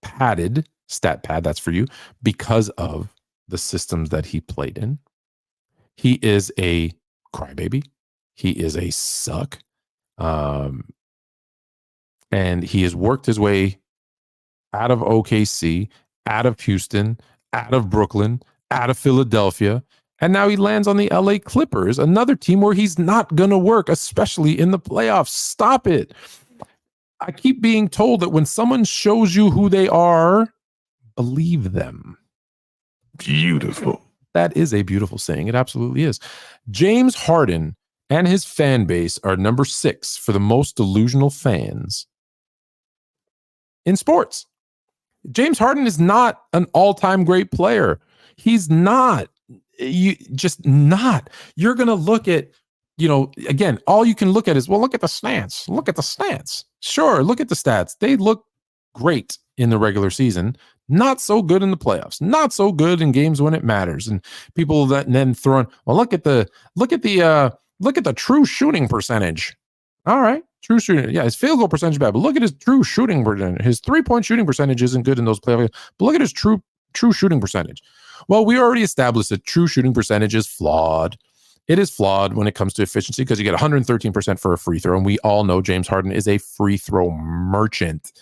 padded, stat pad, that's for you, because of the systems that he played in. He is a crybaby. He is a suck. And he has worked his way out of OKC, out of Houston, out of Brooklyn, out of Philadelphia, and now he lands on the LA Clippers, another team where he's not going to work, especially in the playoffs. Stop it. I keep being told that when someone shows you who they are, believe them. Beautiful. That is a beautiful saying. It absolutely is. James Harden and his fan base are number 6 for the most delusional fans in sports. James Harden is not an all-time great player. He's not. You just not. You're going to look at, again, all you can look at is, well, look at the stats. Look at the stats. Sure, look at the stats. They look great in the regular season. Not so good in the playoffs. Not so good in games when it matters. And people that then throw in, well, look at the true shooting percentage. All right, true shooting. Yeah, his field goal percentage is bad, but look at his true shooting percentage. His 3-point shooting percentage isn't good in those playoffs. But look at his true shooting percentage. Well, we already established that true shooting percentage is flawed. It is flawed when it comes to efficiency because you get 113% for a free throw, and we all know James Harden is a free throw merchant,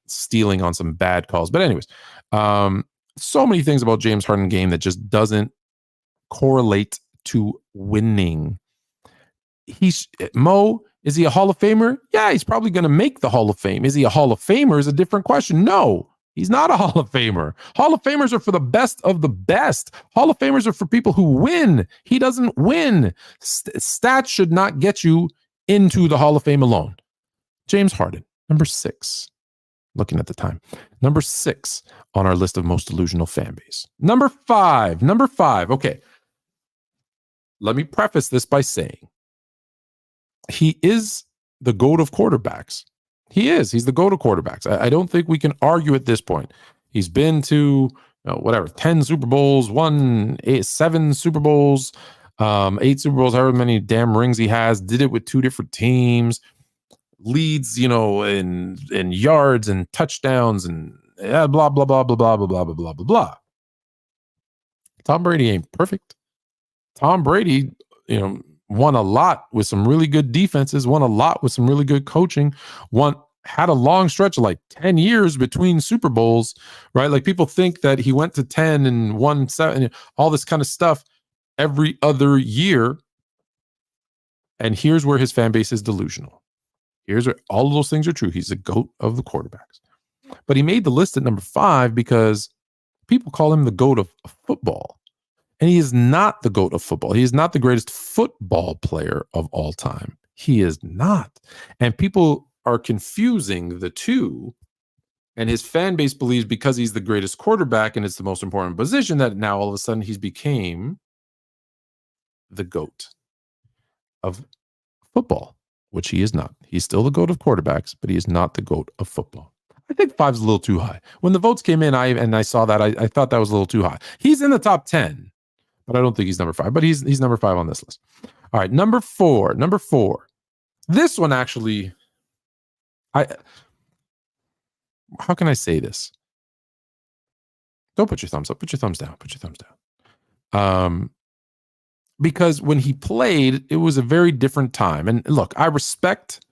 stealing on some bad calls. But anyways, so many things about James Harden game that just doesn't correlate to winning. Mo, is he a Hall of Famer? Yeah, he's probably going to make the Hall of Fame. Is he a Hall of Famer is a different question. No, he's not a Hall of Famer. Hall of Famers are for the best of the best. Hall of Famers are for people who win. He doesn't win. Stats should not get you into the Hall of Fame alone. James Harden, number 6. Looking at the time. Number 6 on our list of most delusional fan base. Number 5. Okay. Let me preface this by saying he is the GOAT of quarterbacks. He is. He's the GOAT of quarterbacks. I don't think we can argue at this point. He's been to 10 Super Bowls, won 7 Super Bowls, 8 Super Bowls, however many damn rings he has, did it with 2 different teams, leads, in yards and touchdowns and blah, blah, blah, blah, blah, blah, blah, blah, blah, blah, blah. Tom Brady ain't perfect. Tom Brady, won a lot with some really good defenses, won a lot with some really good coaching, had a long stretch of like 10 years between Super Bowls, right? Like people think that he went to 10 and won 7, all this kind of stuff every other year. And here's where his fan base is delusional. Here's where all of those things are true. He's a GOAT of the quarterbacks. But he made the list at number 5 because people call him the GOAT of football. And he is not the GOAT of football. He is not the greatest football player of all time. He is not. And people are confusing the two. And his fan base believes because he's the greatest quarterback and it's the most important position that now all of a sudden he's became the GOAT of football, which he is not. He's still the GOAT of quarterbacks, but he is not the GOAT of football. I think 5 is a little too high. When the votes came in, I saw that, I thought that was a little too high. He's in the top 10. But I don't think he's number 5. But he's number 5 on this list. All right, number 4. This one actually, how can I say this? Don't put your thumbs up. Put your thumbs down. Because when he played, it was a very different time. And look, I respect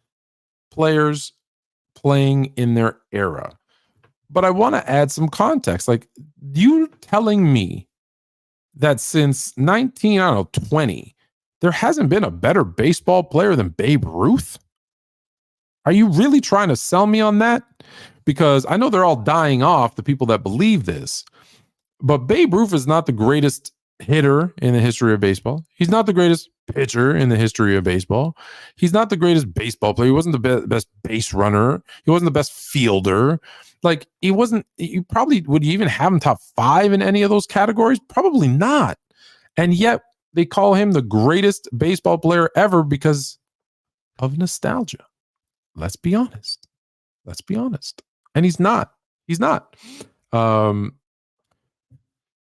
players playing in their era. But I want to add some context. Like, you telling me that since 20, there hasn't been a better baseball player than Babe Ruth? Are you really trying to sell me on that? Because I know they're all dying off, the people that believe this. But Babe Ruth is not the greatest hitter in the history of baseball. He's not the greatest pitcher in the history of baseball. He's not the greatest baseball player. He wasn't the best base runner. He wasn't the best fielder. Like, he wasn't, you probably, would you even have him top 5 in any of those categories? Probably not. And yet they call him the greatest baseball player ever because of nostalgia. Let's be honest. And he's not.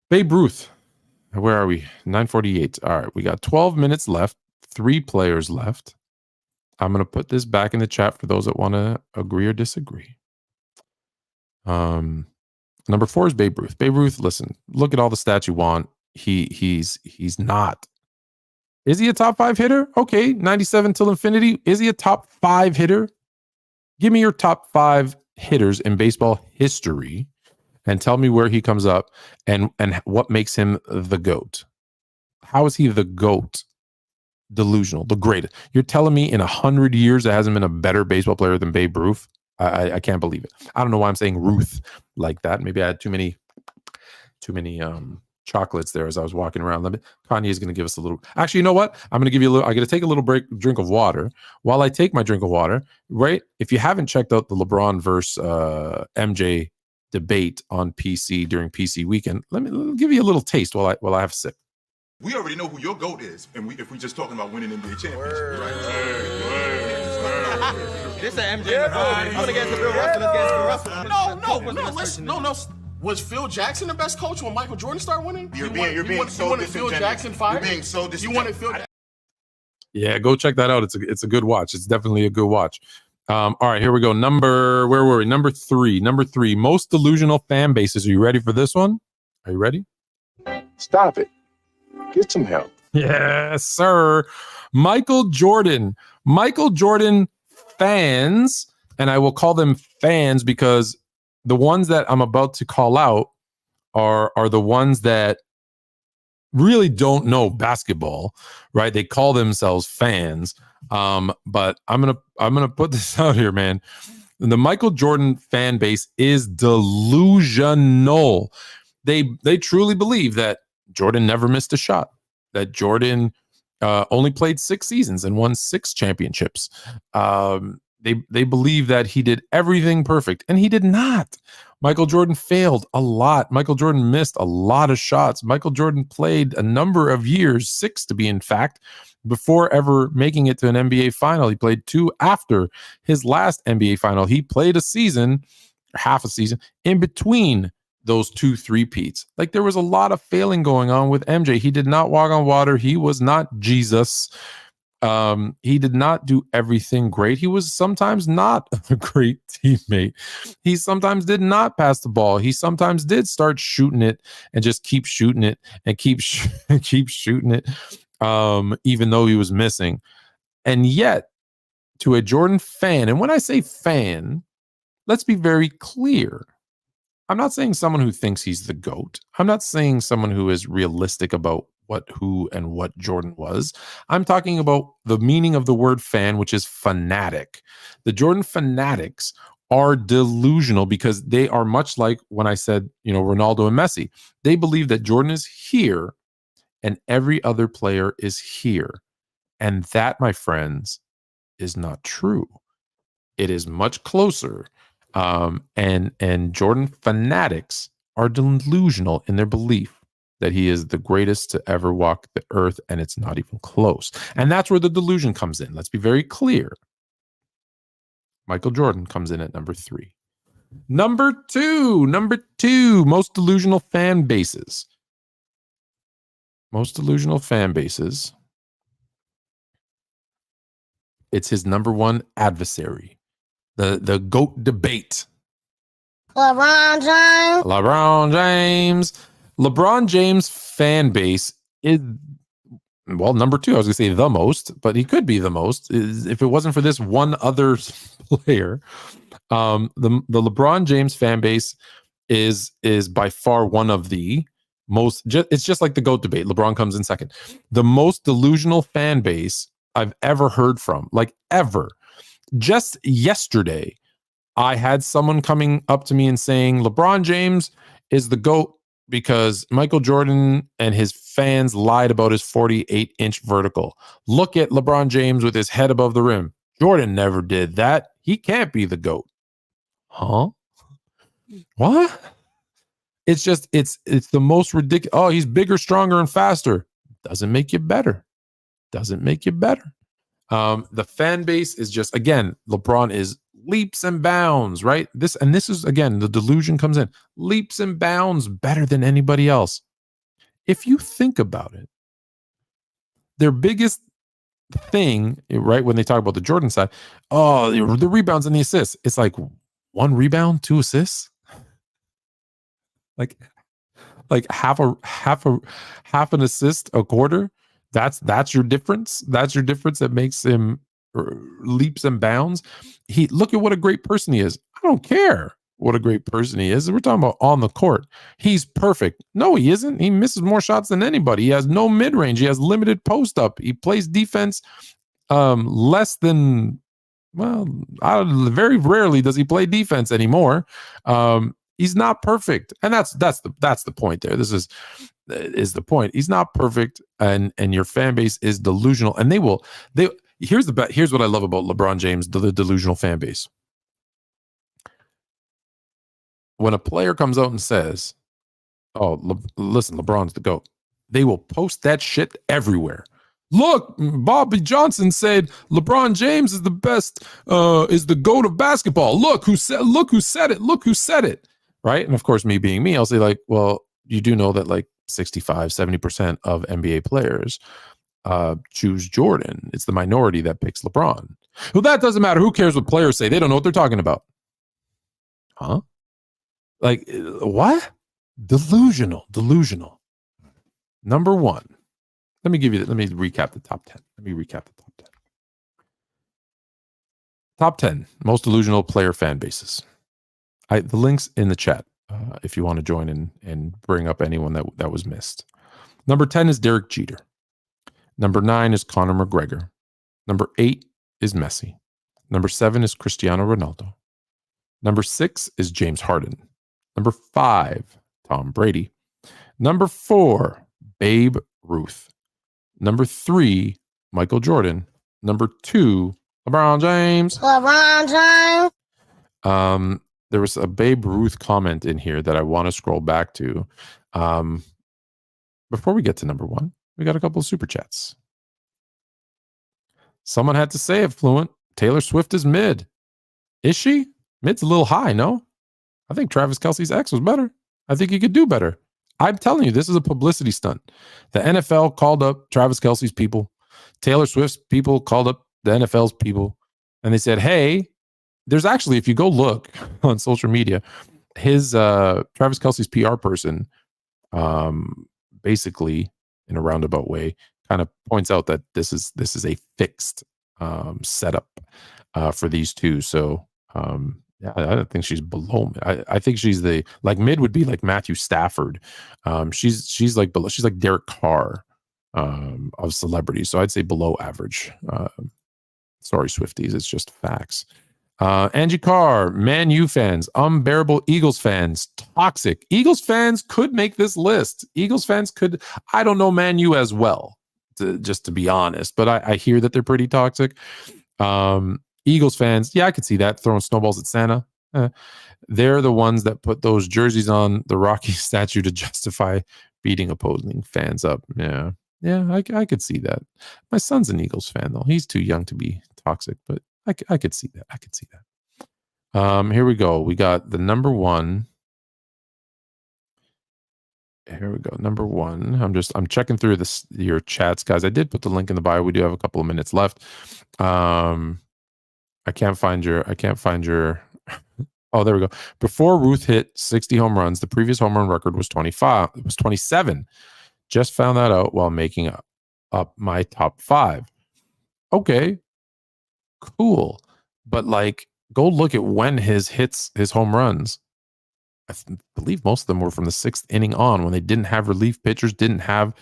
Babe Ruth. Where are we? 9:48. All right. We got 12 minutes left. 3 players left. I'm going to put this back in the chat for those that want to agree or disagree. Number 4 is Babe Ruth. Babe Ruth, listen, look at all the stats you want. He's not. Is he a top 5 hitter? Okay, 97 till infinity. Is he a top 5 hitter? Give me your top 5 hitters in baseball history and tell me where he comes up and what makes him the GOAT. How is he the GOAT? Delusional, the greatest. You're telling me in 100 years there hasn't been a better baseball player than Babe Ruth? I can't believe it. I don't know why I'm saying Ruth like that. Maybe I had too many chocolates there as I was walking around. Kanye is going to give us a little. Actually, you know what? I'm going to give you a little. I'm going to take a little drink of water. While I take my drink of water, right? If you haven't checked out the LeBron versus MJ debate on PC during PC weekend. Let me give you a little taste while I have a sip. We already know who your GOAT is, and if we just talking about winning NBA championships, right? This is MJ. I'm gonna get to Bill Russell. Let's get to Bill Russell. No. Was Phil Jackson the best coach when Michael Jordan started winning? You're being so disingenuous. Phil Jackson fired? You're being so disingenuous. You wanted Phil Jackson? Yeah, go check that out. It's a good watch. It's definitely a good watch. All right, here we go. Where were we? Number three. Most delusional fan bases. Are you ready for this one? Are you ready? Stop it. Get some help. Yes, sir. Michael Jordan fans, and I will call them fans because the ones that I'm about to call out are the ones that really don't know basketball, right? They call themselves fans. But I'm gonna put this out here, man. The Michael Jordan fan base is delusional. They truly believe that Jordan never missed a shot, that Jordan only played 6 seasons and won 6 championships. They believe that he did everything perfect, and he did not. Michael Jordan failed a lot. Michael Jordan missed a lot of shots. Michael Jordan played a number of years, 6 to be in fact, before ever making it to an NBA final. He played 2 after his last NBA final. He played a season, or half a season, in between those 2 three-peats. Like, there was a lot of failing going on with MJ. He did not walk on water. He was not Jesus. He did not do everything great. He was sometimes not a great teammate. He sometimes did not pass the ball. He sometimes did start shooting it and just keep shooting it and keep shooting it, even though he was missing. And yet, to a Jordan fan, and when I say fan, let's be very clear. I'm not saying someone who thinks he's the GOAT. I'm not saying someone who is realistic about who and what Jordan was. I'm talking about the meaning of the word fan, which is fanatic. The Jordan fanatics are delusional because they are much like when I said, Ronaldo and Messi. They believe that Jordan is here and every other player is here. And that, my friends, is not true. It is much closer. And Jordan fanatics are delusional in their belief that he is the greatest to ever walk the earth, and it's not even close. And that's where the delusion comes in. Let's be very clear. Michael Jordan comes in at number 3. Number two, most delusional fan bases. Most delusional fan bases. It's his number 1 adversary. The GOAT debate. LeBron James. LeBron James fan base is, well, number 2. I was going to say the most, but he could be the most if it wasn't for this one other player. The LeBron James fan base is by far one of the most. It's just like the GOAT debate. LeBron comes in second. The most delusional fan base I've ever heard from, like ever. Just yesterday, I had someone coming up to me and saying LeBron James is the GOAT because Michael Jordan and his fans lied about his 48-inch vertical. Look at LeBron James with his head above the rim. Jordan never did that. He can't be the GOAT. Huh? What? It's just, it's the most ridiculous. Oh, he's bigger, stronger, and faster. Doesn't make you better. Doesn't make you better. The fan base is just, again, LeBron is leaps and bounds, right? This is, again, the delusion comes in. Leaps and bounds better than anybody else. If you think about it, their biggest thing, right, when they talk about the Jordan side, oh, the rebounds and the assists. It's like 1 rebound, 2 assists. Like half an assist a quarter. That's your difference. That's your difference that makes him leaps and bounds. Look at what a great person he is. I don't care what a great person he is. We're talking about on the court. He's perfect. No, he isn't. He misses more shots than anybody. He has no mid-range. He has limited post-up. He plays defense less than, well, very rarely does he play defense anymore. He's not perfect. And that's the point there. This is the point. He's not perfect, and your fan base is delusional. And here's what I love about LeBron James, the delusional fan base. when a player comes out and says, "Oh, listen, LeBron's the GOAT," they will post that shit everywhere. Look, Bobby Johnson said LeBron James is the best, is the GOAT of basketball. Look who said it. Look who said it. Right. And of course, me being me, I'll say, like, well, you do know that like 65-70% of NBA players choose Jordan. It's the minority that picks LeBron. Well, that doesn't matter. Who cares what players say? They don't know what they're talking about. Huh? Like, what? Delusional. Number one. Let me recap the top 10. Top 10 most delusional player fan bases. The link's in the chat if you want to join and bring up anyone that was missed. Number 10 is Derek Jeter. Number 9 is Conor McGregor. Number 8 is Messi. Number 7 is Cristiano Ronaldo. Number 6 is James Harden. Number 5, Tom Brady. Number 4, Babe Ruth. Number 3, Michael Jordan. Number 2, LeBron James. There was a Babe Ruth comment in here that I want to scroll back to. Before we get to number 1, we got a couple of super chats. Someone had to say it, Fluent. Taylor Swift is mid. Is she? Mid's a little high, no? I think Travis Kelce's ex was better. I think he could do better. I'm telling you, this is a publicity stunt. The NFL called up Travis Kelce's people. Taylor Swift's people called up the NFL's people. And they said, hey, there's actually, if you go look on social media, his Travis Kelce's PR person basically, in a roundabout way, kind of points out that this is a fixed setup for these two. So yeah, I don't think she's below me. I think she's mid would be like Matthew Stafford. She's like below. She's like Derek Carr of celebrities. So I'd say below average. Sorry, Swifties. It's just facts. Angie Carr, Man U fans, unbearable Eagles fans, toxic. Eagles fans could make this list. Eagles fans could. I don't know Man U as well, just to be honest, but I hear that they're pretty toxic. Eagles fans, yeah, I could see that, throwing snowballs at Santa. They're the ones that put those jerseys on the Rocky statue to justify beating opposing fans up. Yeah, I could see that. My son's an Eagles fan, though. He's too young to be toxic, but I could see that. Here we go. We got the number 1. Here we go. Number 1. I'm checking through your chats, guys. I did put the link in the bio. We do have a couple of minutes left. I can't find your oh, there we go. Before Ruth hit 60 home runs, the previous home run record was 25. It was 27. Just found that out while making up my top 5. Okay, cool. But like, go look at when his home runs. I believe most of them were from the 6th inning on, when they didn't have relief pitchers, didn't have,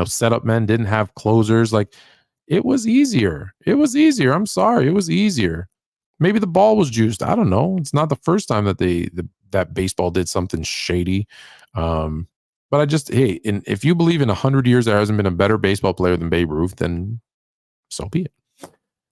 setup men, didn't have closers. Like, it was easier. I'm sorry. It was easier. Maybe the ball was juiced. I don't know. It's not the first time that that baseball did something shady. But if you believe in 100 years there hasn't been a better baseball player than Babe Ruth, then so be it.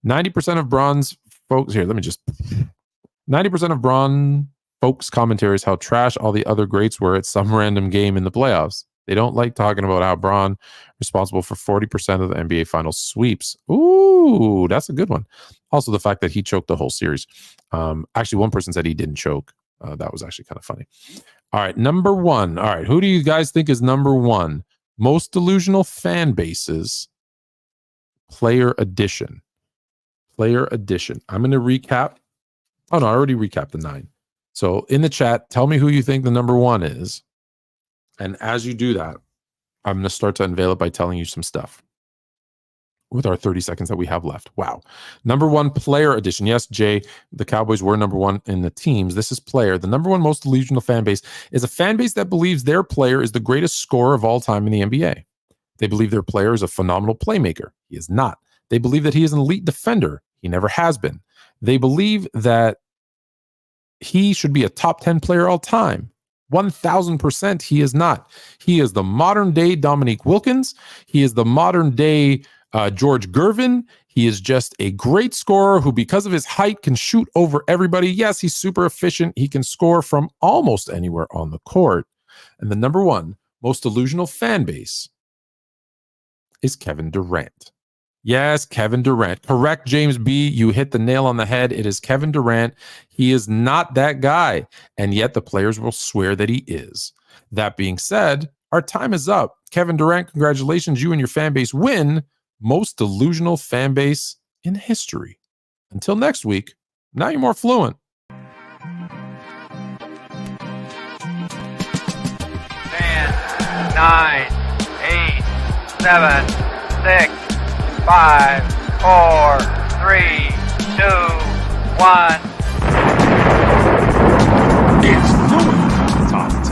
90% of bronze folks here. 90% of bronze folks' commentary is how trash all the other greats were at some random game in the playoffs. They don't like talking about how Bron responsible for 40% of the NBA Finals sweeps. Ooh, that's a good one. Also, the fact that he choked the whole series. Actually, one person said he didn't choke. That was actually kind of funny. All right, number 1. All right, who do you guys think is number 1? Most delusional fan bases. Player edition. I'm going to recap. Oh, no, I already recapped the 9. So in the chat, tell me who you think the number 1 is. And as you do that, I'm going to start to unveil it by telling you some stuff with our 30 seconds that we have left. Wow. Number 1, player edition. Yes, Jay, the Cowboys were number 1 in the teams. This is player. The number 1 most delusional fan base is a fan base that believes their player is the greatest scorer of all time in the NBA. They believe their player is a phenomenal playmaker. He is not. They believe that he is an elite defender. He never has been. They believe that he should be a top 10 player all time. 1,000% he is not. He is the modern day Dominique Wilkins. He is the modern day George Gervin, he is just a great scorer who, because of his height, can shoot over everybody. Yes, he's super efficient. He can score from almost anywhere on the court. And the number one most delusional fan base is Kevin Durant. Yes, Kevin Durant. Correct, James B. You hit the nail on the head. It is Kevin Durant. He is not that guy, and yet the players will swear that he is. That being said, our time is up. Kevin Durant, congratulations. You and your fan base win most delusional fan base in history. Until next week, now you're more fluent. 10, 9, 8, 7, 6, 5, 4, 3, 2, 1.